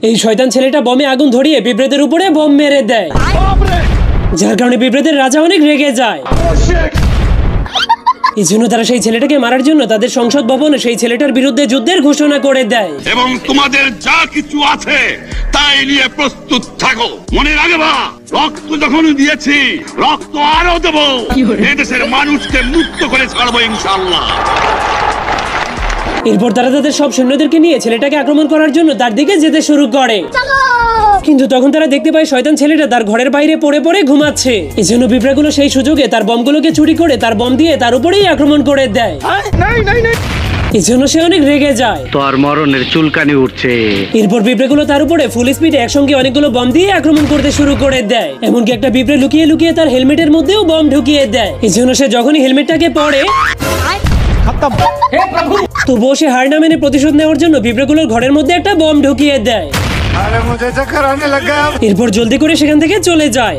এই শয়তান ছেলেটা বমে আগুন ধরিয়ে পিঁপড়েদের উপরে বম মেরে দেয়, যার কারণে পিঁপড়েদের রাজা অনেক রেগে যায়। এই জন্য তারা সেই ছেলেটাকে মারার জন্য তাদের সংসদ ভবনে সেই ছেলেটার বিরুদ্ধে যুদ্ধের ঘোষণা করে দেয়। এবং তোমাদের যা কিছু আছে তাই নিয়ে প্রস্তুত থাকো। মনে রাখবা, রক্ত যখন দিয়েছি রক্ত আরো দেবো। এদেশের মানুষকে মুক্ত করে ছাড়বো ইনশাআল্লাহ। এরপর তারা তাদের সব সৈন্যদেরকে নিয়ে ছেলেটাকে আক্রমণ করার জন্য তার দিকে যেতে শুরু করে, কিন্তু তখন তারা দেখতে পায় শয়তান ছেলেটা তার ঘরের বাইরে পড়ে পড়ে ঘুমাচ্ছে। এই জন্য পিঁপড়াগুলো সেই সুযোগে তার বমগুলোকে চুরি করে তার বম দিয়ে তার উপরেই আক্রমণ করে দেয়। এই জন্য সে অনেক রেগে যায়, তোর মরণের চুলকানি উঠছে। এরপর পিঁপড়েগুলো তার উপরে ফুল স্পিডে একসঙ্গে অনেকগুলো বম দিয়ে আক্রমণ করতে শুরু করে দেয়। এমনকি একটা পিঁপড়ে লুকিয়ে লুকিয়ে তার হেলমেটের মধ্যেও বম ঢুকিয়ে দেয়। এই জন্য সে যখনই হেলমেটটাকে পরে তবুও সে হার না মেনে প্রতিশোধ নেওয়ার জন্য পিঁপড়েগুলোর ঘরের মধ্যে একটা বম ঢুকিয়ে দেয়। এরপর জলদি করে সেখান থেকে চলে যায়।